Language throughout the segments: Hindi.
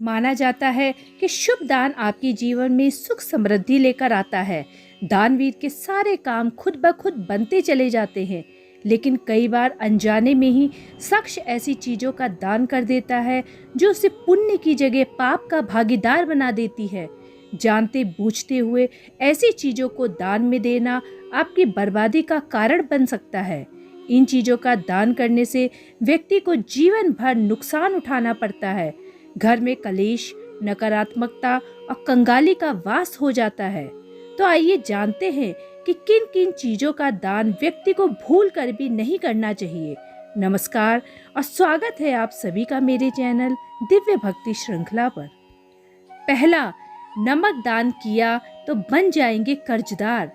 माना जाता है कि शुभ दान आपके जीवन में सुख समृद्धि लेकर आता है। दानवीर के सारे काम खुद ब खुद बनते चले जाते हैं, लेकिन कई बार अनजाने में ही शख्स ऐसी चीज़ों का दान कर देता है जो उसे पुण्य की जगह पाप का भागीदार बना देती है। जानते बूझते हुए ऐसी चीज़ों को दान में देना आपकी बर्बादी का कारण बन सकता है। इन चीज़ों का दान करने से व्यक्ति को जीवन भर नुकसान उठाना पड़ता है। घर में कलेश, नकारात्मकता और कंगाली का वास हो जाता है। तो आइए जानते हैं कि किन किन चीज़ों का दान व्यक्ति को भूल कर भी नहीं करना चाहिए। नमस्कार और स्वागत है आप सभी का मेरे चैनल दिव्य भक्ति श्रृंखला पर। पहला, नमक दान किया तो बन जाएंगे कर्जदार।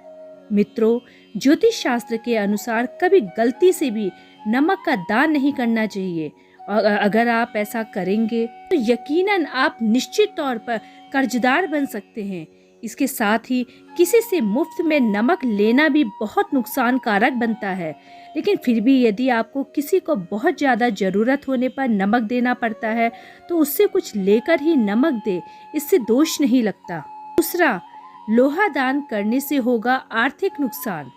मित्रों, ज्योतिष शास्त्र के अनुसार कभी गलती से भी नमक का दान नहीं करना चाहिए, और अगर आप ऐसा करेंगे तो यकीनन आप निश्चित तौर पर कर्जदार बन सकते हैं। इसके साथ ही किसी से मुफ्त में नमक लेना भी बहुत नुकसान कारक बनता है, लेकिन फिर भी यदि आपको किसी को बहुत ज़्यादा ज़रूरत होने पर नमक देना पड़ता है तो उससे कुछ लेकर ही नमक दे, इससे दोष नहीं लगता। दूसरा, लोहा दान करने से होगा आर्थिक नुकसान।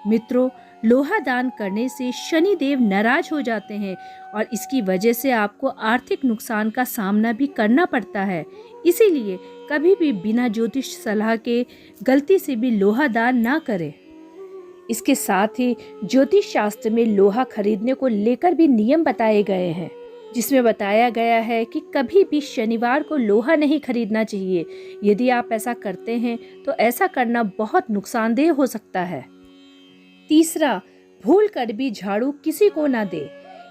मित्रों, लोहा दान करने से शनि देव नाराज हो जाते हैं और इसकी वजह से आपको आर्थिक नुकसान का सामना भी करना पड़ता है। इसीलिए कभी भी बिना ज्योतिष सलाह के गलती से भी लोहा दान ना करें। इसके साथ ही ज्योतिष शास्त्र में लोहा खरीदने को लेकर भी नियम बताए गए हैं, जिसमें बताया गया है कि कभी भी शनिवार को लोहा नहीं खरीदना चाहिए। यदि आप ऐसा करते हैं तो ऐसा करना बहुत नुकसानदेह हो सकता है। तीसरा, भूल कर भी झाड़ू किसी को ना दे।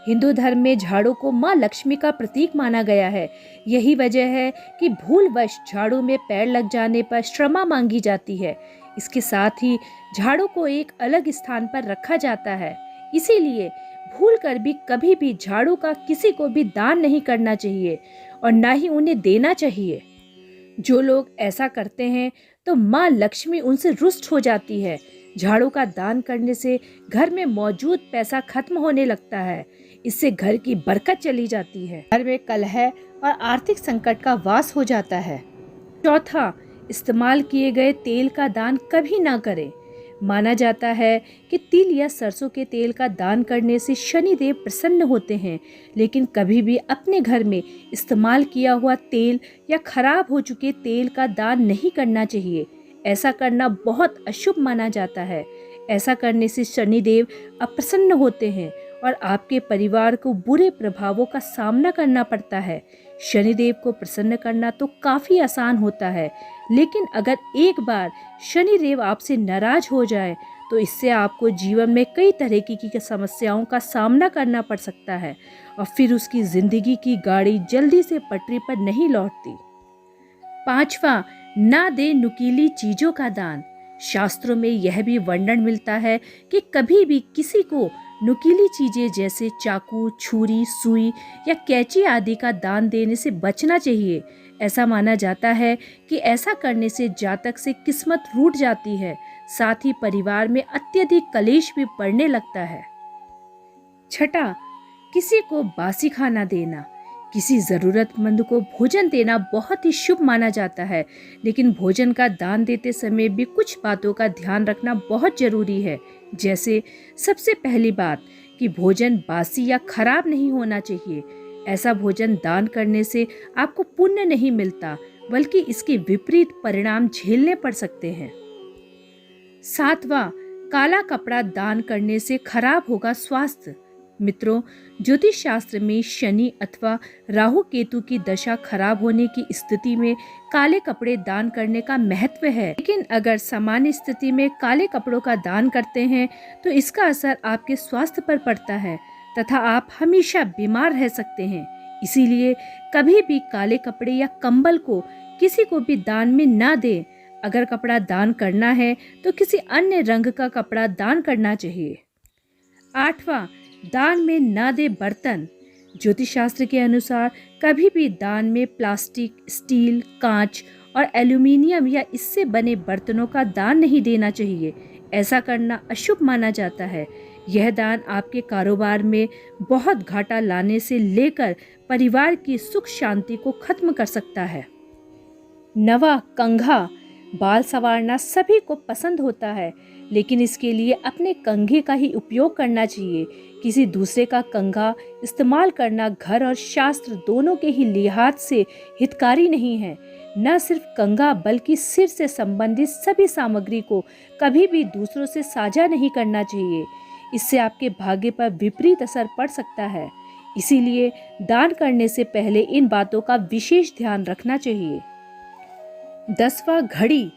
हिंदू धर्म में झाड़ू को माँ लक्ष्मी का प्रतीक माना गया है। यही वजह है कि भूलवश झाड़ू में पैर लग जाने पर क्षमा मांगी जाती है। इसके साथ ही झाड़ू को एक अलग स्थान पर रखा जाता है। इसीलिए भूल कर भी कभी भी झाड़ू का किसी को भी दान नहीं करना चाहिए और ना ही उन्हें देना चाहिए। जो लोग ऐसा करते हैं तो माँ लक्ष्मी उनसे रुष्ट हो जाती है। झाड़ू का दान करने से घर में मौजूद पैसा खत्म होने लगता है। इससे घर की बरकत चली जाती है, घर में कलह और आर्थिक संकट का वास हो जाता है। चौथा, इस्तेमाल किए गए तेल का दान कभी ना करें। माना जाता है कि तिल या सरसों के तेल का दान करने से शनि देव प्रसन्न होते हैं, लेकिन कभी भी अपने घर में इस्तेमाल किया हुआ तेल या खराब हो चुके तेल का दान नहीं करना चाहिए। ऐसा करना बहुत अशुभ माना जाता है। ऐसा करने से शनिदेव अप्रसन्न होते हैं और आपके परिवार को बुरे प्रभावों का सामना करना पड़ता है। शनिदेव को प्रसन्न करना तो काफ़ी आसान होता है, लेकिन अगर एक बार शनिदेव आपसे नाराज हो जाए तो इससे आपको जीवन में कई तरह की समस्याओं का सामना करना पड़ सकता है और फिर उसकी ज़िंदगी की गाड़ी जल्दी से पटरी पर नहीं लौटती। पांचवा, ना दे नुकीली चीज़ों का दान। शास्त्रों में यह भी वर्णन मिलता है कि कभी भी किसी को नुकीली चीज़ें जैसे चाकू, छुरी, सुई या कैंची आदि का दान देने से बचना चाहिए। ऐसा माना जाता है कि ऐसा करने से जातक से किस्मत रूठ जाती है, साथ ही परिवार में अत्यधिक कलेश भी पड़ने लगता है। छठा, किसी को बासी खाना देना। किसी ज़रूरतमंद को भोजन देना बहुत ही शुभ माना जाता है, लेकिन भोजन का दान देते समय भी कुछ बातों का ध्यान रखना बहुत ज़रूरी है। जैसे सबसे पहली बात कि भोजन बासी या खराब नहीं होना चाहिए। ऐसा भोजन दान करने से आपको पुण्य नहीं मिलता, बल्कि इसके विपरीत परिणाम झेलने पड़ सकते हैं। सातवां, काला कपड़ा दान करने से खराब होगा स्वास्थ्य। मित्रों, ज्योतिष शास्त्र में शनि अथवा राहु केतु की दशा खराब होने की स्थिति में काले कपड़े दान करने का महत्व है, लेकिन अगर सामान्य स्थिति में काले कपड़ों का दान करते हैं तो इसका असर आपके स्वास्थ्य पर पड़ता है तथा आप हमेशा बीमार रह सकते हैं। इसीलिए कभी भी काले कपड़े या कंबल को किसी को भी दान में ना दें। अगर कपड़ा दान करना है तो किसी अन्य रंग का कपड़ा दान करना चाहिए। आठवां, दान में ना दे बर्तन। ज्योतिष शास्त्र के अनुसार कभी भी दान में प्लास्टिक, स्टील, कांच और एल्यूमिनियम या इससे बने बर्तनों का दान नहीं देना चाहिए। ऐसा करना अशुभ माना जाता है। यह दान आपके कारोबार में बहुत घाटा लाने से लेकर परिवार की सुख शांति को खत्म कर सकता है। 9वां, कंघा। बाल संवारना सभी को पसंद होता है, लेकिन इसके लिए अपने कंघे का ही उपयोग करना चाहिए। किसी दूसरे का कंघा इस्तेमाल करना घर और शास्त्र दोनों के ही लिहाज से हितकारी नहीं है। न सिर्फ कंघा बल्कि सिर से संबंधित सभी सामग्री को कभी भी दूसरों से साझा नहीं करना चाहिए। इससे आपके भाग्य पर विपरीत असर पड़ सकता है। इसीलिए दान करने से पहले इन बातों का विशेष ध्यान रखना चाहिए। 10वां, घड़ी।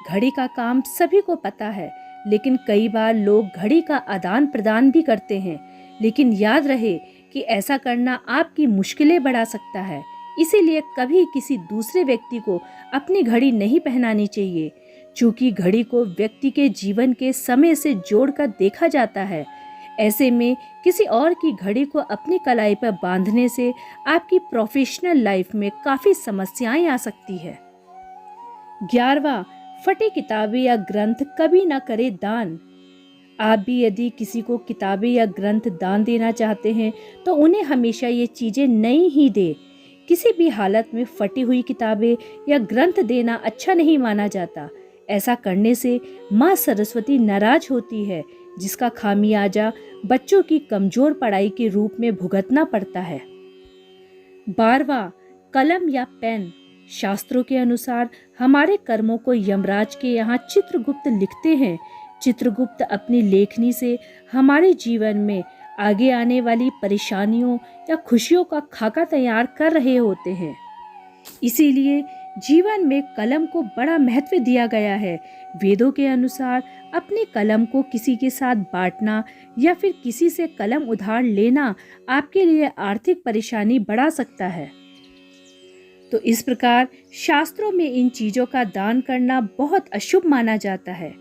घड़ी का काम सभी को पता है, लेकिन कई बार लोग घड़ी का आदान प्रदान भी करते हैं। लेकिन याद रहे कि ऐसा करना आपकी मुश्किलें बढ़ा सकता है। इसीलिए कभी किसी दूसरे व्यक्ति को अपनी घड़ी नहीं पहनानी चाहिए। चूंकि घड़ी को व्यक्ति के जीवन के समय से जोड़कर देखा जाता है, ऐसे में किसी और की घड़ी को अपनी कलाई पर बांधने से आपकी प्रोफेशनल लाइफ में काफ़ी समस्याएं आ सकती है। 11वां, फटी किताबें या ग्रंथ कभी ना करें दान। आप भी यदि किसी को किताबें या ग्रंथ दान देना चाहते हैं तो उन्हें हमेशा ये चीज़ें नई ही दें। किसी भी हालत में फटी हुई किताबें या ग्रंथ देना अच्छा नहीं माना जाता। ऐसा करने से माँ सरस्वती नाराज होती है, जिसका खामियाजा बच्चों की कमजोर पढ़ाई के रूप में भुगतना पड़ता है। 12वां, कलम या पेन। शास्त्रों के अनुसार हमारे कर्मों को यमराज के यहाँ चित्रगुप्त लिखते हैं। चित्रगुप्त अपनी लेखनी से हमारे जीवन में आगे आने वाली परेशानियों या खुशियों का खाका तैयार कर रहे होते हैं। इसीलिए जीवन में कलम को बड़ा महत्व दिया गया है। वेदों के अनुसार अपनी कलम को किसी के साथ बांटना या फिर किसी से कलम उधार लेना आपके लिए आर्थिक परेशानी बढ़ा सकता है। तो इस प्रकार शास्त्रों में इन चीज़ों का दान करना बहुत अशुभ माना जाता है।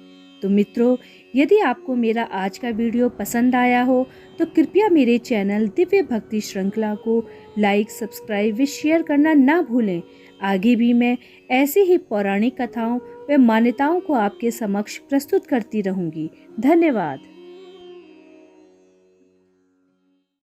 तो मित्रों, यदि आपको मेरा आज का वीडियो पसंद आया हो तो कृपया मेरे चैनल दिव्य भक्ति श्रृंखला को लाइक, सब्सक्राइब व शेयर करना ना भूलें। आगे भी मैं ऐसी ही पौराणिक कथाओं व मान्यताओं को आपके समक्ष प्रस्तुत करती रहूँगी। धन्यवाद।